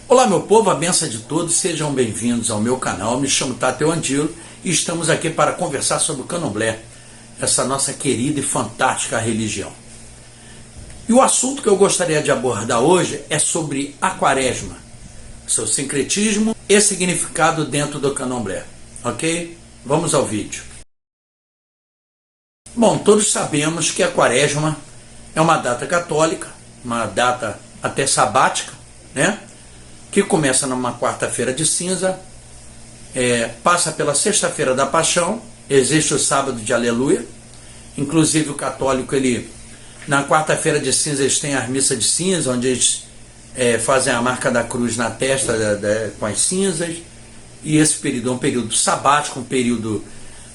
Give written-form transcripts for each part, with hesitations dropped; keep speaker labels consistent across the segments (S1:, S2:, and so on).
S1: Olá meu povo, a benção de todos, sejam bem-vindos ao meu canal. Me chamo Tadeu Andilo e estamos aqui para conversar sobre o Candomblé, essa nossa querida e fantástica religião. E o assunto que eu gostaria de abordar hoje é sobre a Quaresma, seu sincretismo e significado dentro do Candomblé, ok? Vamos ao vídeo. Bom, todos sabemos que a Quaresma é uma data católica, uma data até sabática, né? Que começa numa quarta-feira de cinza, passa pela sexta-feira da paixão, existe o sábado de aleluia. Inclusive o católico, na quarta-feira de cinza eles têm as missas de cinza, onde eles fazem a marca da cruz na testa com as cinzas. E esse período é um período sabático,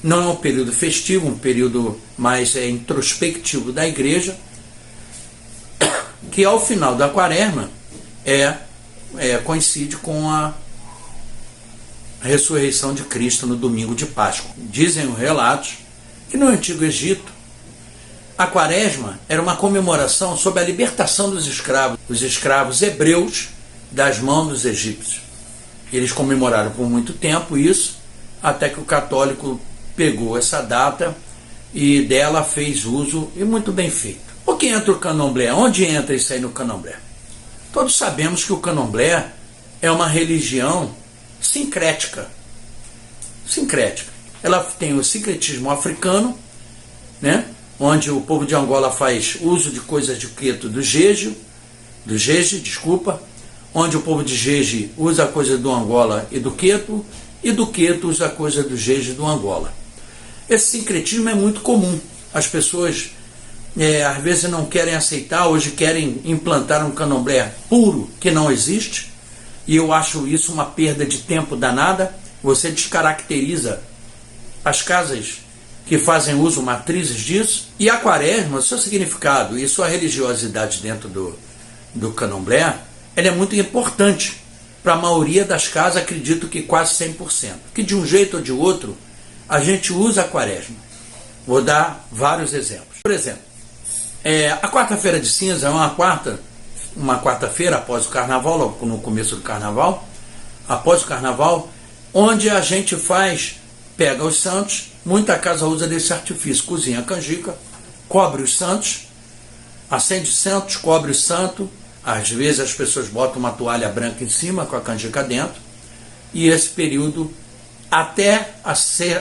S1: não é um período festivo, um período mais introspectivo da igreja, que ao final da quaresma coincide com a ressurreição de Cristo no domingo de Páscoa. Dizem os relatos que no Antigo Egito a Quaresma era uma comemoração sobre a libertação dos escravos hebreus das mãos dos egípcios. Eles comemoraram por muito tempo isso, até que o católico pegou essa data e dela fez uso, e muito bem feito. O que entra o Candomblé? Onde entra isso aí no Candomblé? Todos sabemos que o Candomblé é uma religião sincrética. Ela tem o sincretismo africano, né? Onde o povo de Angola faz uso de coisas de Queto do Jeje, onde o povo de Jeje usa coisa do Angola e do Queto usa coisa do Jeje e do Angola. Esse sincretismo é muito comum. As pessoas às vezes não querem aceitar, hoje querem implantar um candomblé puro que não existe, e eu acho isso uma perda de tempo danada. Você descaracteriza as casas que fazem uso, matrizes disso. E a Quaresma, seu significado e sua religiosidade dentro do candomblé, ela é muito importante para a maioria das casas, acredito que quase 100%, que de um jeito ou de outro a gente usa a Quaresma. Vou dar vários exemplos. Por exemplo, a quarta-feira de cinza é uma quarta-feira após o carnaval, no começo do carnaval, após o carnaval, onde a gente pega os santos. Muita casa usa desse artifício, cozinha a canjica, cobre os santos, acende os santos, cobre o santo. Às vezes as pessoas botam uma toalha branca em cima com a canjica dentro, e esse período até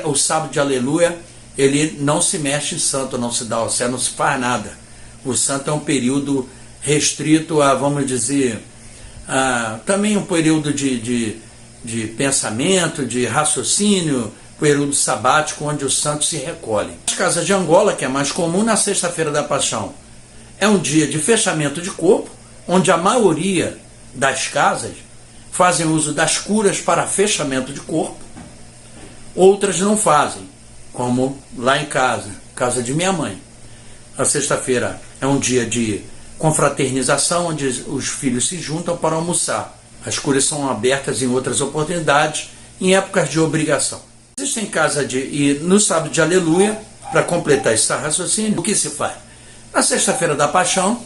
S1: o sábado de aleluia ele não se mexe em santo, não se dá ao céu, não se faz nada. O santo é um período restrito a, vamos dizer, também um período de pensamento, de raciocínio, período sabático onde o santo se recolhe. Nas casas de Angola, que é mais comum, na sexta-feira da paixão é um dia de fechamento de corpo, onde a maioria das casas fazem uso das curas para fechamento de corpo. Outras não fazem, como lá em casa de minha mãe. A sexta-feira é um dia de confraternização, onde os filhos se juntam para almoçar. As curas são abertas em outras oportunidades, em épocas de obrigação. Existem casas e no sábado de aleluia, para completar esse raciocínio, o que se faz? Na sexta-feira da paixão,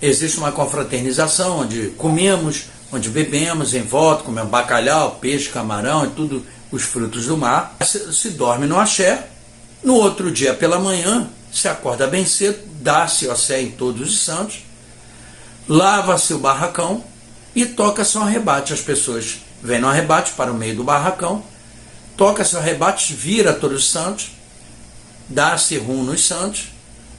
S1: existe uma confraternização, onde comemos, onde bebemos em volta, comemos bacalhau, peixe, camarão e tudo, os frutos do mar. Se dorme no axé. No outro dia pela manhã, se acorda bem cedo, dá-se o axé em todos os santos, lava-se o barracão e toca-se um arrebate. As pessoas vêm no arrebate para o meio do barracão, toca-se o arrebate, vira todos os santos, dá-se rum nos santos.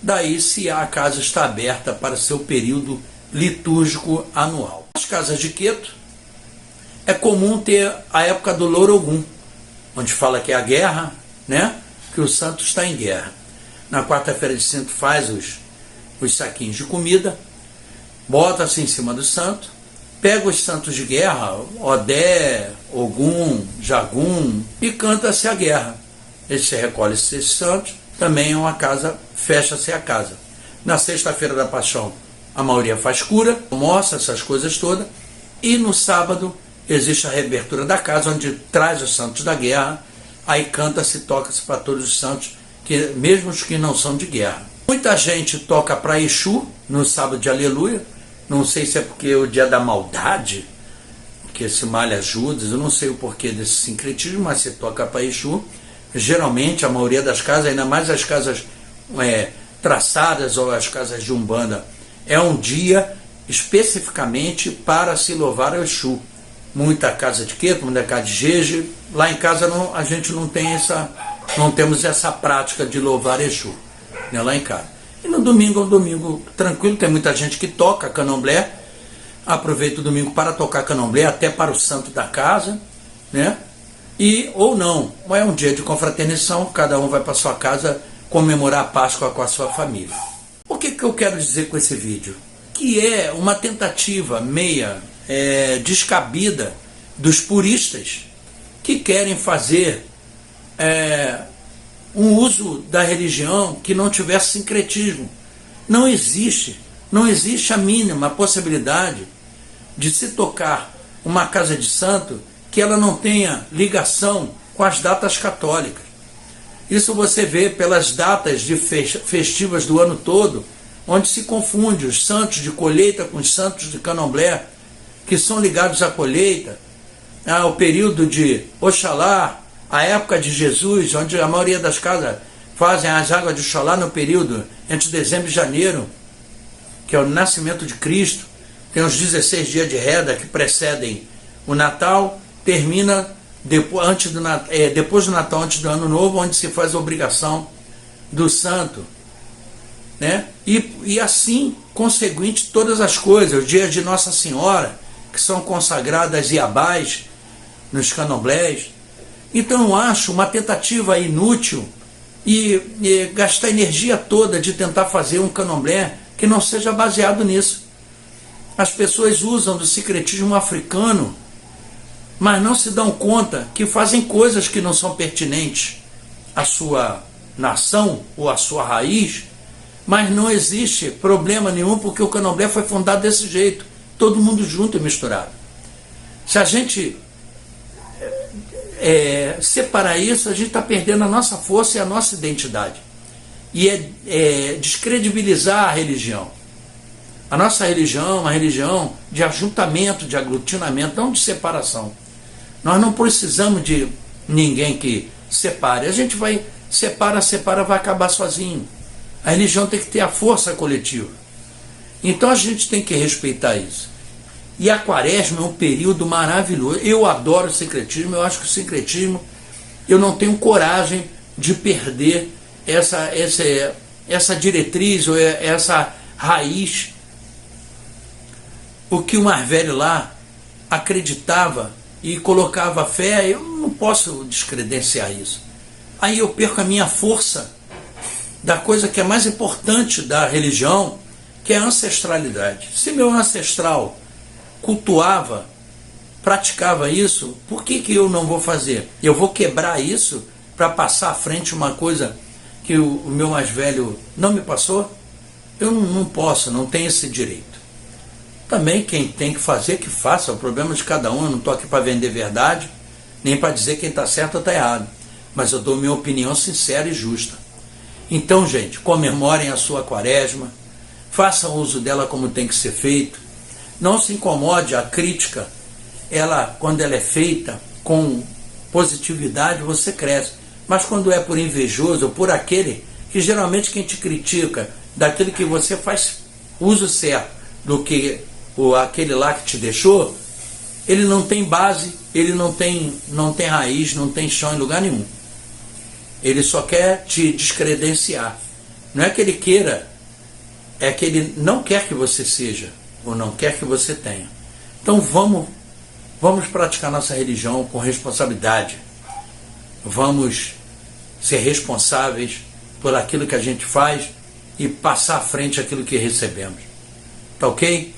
S1: Daí se a casa está aberta para seu período litúrgico anual. Nas casas de Queto é comum ter a época do Lorogum, onde fala que é a guerra, né? Que o santo está em guerra. Na quarta-feira de cinza faz os saquinhos de comida, bota-se em cima do santo, pega os santos de guerra, Odé, Ogum, Jagum, e canta-se a guerra. Ele se recolhe esses santos, também é uma casa, fecha-se a casa. Na sexta-feira da paixão, a maioria faz cura, almoça, essas coisas todas, e no sábado existe a reabertura da casa, onde traz os santos da guerra, aí canta-se, toca-se para todos os santos, mesmo os que não são de guerra. Muita gente toca para Exu no sábado de aleluia, não sei se é porque é o dia da maldade, que se malha Judas, eu não sei o porquê desse sincretismo, mas se toca para Exu, geralmente a maioria das casas, ainda mais as casas traçadas ou as casas de Umbanda, é um dia especificamente para se louvar ao Exu. Muita casa de queto, muita casa de jeje. Lá em casa a gente não temos essa prática de louvar Exu, né, lá em casa. E no domingo é um domingo tranquilo, tem muita gente que toca candomblé, aproveita o domingo para tocar candomblé, até para o santo da casa, né? Ou não, é um dia de confraternização, cada um vai para sua casa comemorar a Páscoa com a sua família. O que eu quero dizer com esse vídeo? Que é uma tentativa meia descabida dos puristas que querem fazer um uso da religião que não tivesse sincretismo. Não existe a mínima possibilidade de se tocar uma casa de santo que ela não tenha ligação com as datas católicas. Isso você vê pelas datas festivas do ano todo, onde se confunde os santos de colheita com os santos de candomblé, que são ligados à colheita, ao período de Oxalá, a época de Jesus, onde a maioria das casas fazem as águas de Oxalá no período entre dezembro e janeiro, que é o nascimento de Cristo. Tem os 16 dias de reda que precedem o Natal, termina depois do Natal, antes do Ano Novo, onde se faz a obrigação do santo, né? E assim, conseguinte, todas as coisas, os dias de Nossa Senhora, que são consagradas Iabás nos candomblés. Então eu acho uma tentativa inútil e gastar energia toda de tentar fazer um candomblé que não seja baseado nisso. As pessoas usam do sincretismo africano, mas não se dão conta que fazem coisas que não são pertinentes à sua nação ou à sua raiz, mas não existe problema nenhum porque o candomblé foi fundado desse jeito, todo mundo junto e misturado. Se a gente separar isso, a gente está perdendo a nossa força e a nossa identidade. E descredibilizar a religião. A nossa religião é uma religião de ajuntamento, de aglutinamento, não de separação. Nós não precisamos de ninguém que separe. A gente vai, separa, vai acabar sozinho. A religião tem que ter a força coletiva. Então a gente tem que respeitar isso. E a Quaresma é um período maravilhoso. Eu adoro o sincretismo, eu acho que o sincretismo, eu não tenho coragem de perder essa diretriz ou essa raiz. O que o mais velho lá acreditava e colocava fé, eu não posso descredenciar isso. Aí eu perco a minha força da coisa que é mais importante da religião, que é a ancestralidade. Se meu ancestral cultuava, praticava isso, por que eu não vou fazer? Eu vou quebrar isso para passar à frente uma coisa que o meu mais velho não me passou? Eu não posso, não tenho esse direito. Também quem tem que fazer, que faça, é o problema de cada um. Eu não estou aqui para vender verdade, nem para dizer quem está certo ou está errado, mas eu dou minha opinião sincera e justa. Então, gente, comemorem a sua Quaresma, façam uso dela como tem que ser feito. Não se incomode, a crítica, quando ela é feita com positividade, você cresce. Mas quando é por invejoso, ou por aquele que geralmente quem te critica, daquele que você faz uso certo do que aquele lá que te deixou, ele não tem base, ele não tem raiz, não tem chão em lugar nenhum. Ele só quer te descredenciar. Não é que ele queira, é que ele não quer que você seja, ou não quer que você tenha. Então vamos praticar nossa religião com responsabilidade. Vamos ser responsáveis por aquilo que a gente faz e passar à frente aquilo que recebemos. Tá ok?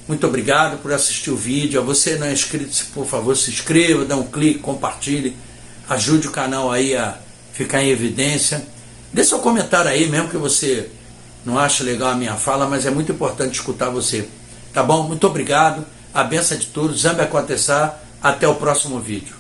S1: Muito obrigado por assistir o vídeo. A você não é inscrito, por favor, se inscreva, dá um clique, compartilhe, ajude o canal aí a ficar em evidência. Deixe seu comentário aí, mesmo que você não ache legal a minha fala, mas é muito importante escutar você. Tá bom? Muito obrigado. A benção de todos. Zambi Acontecá. Até o próximo vídeo.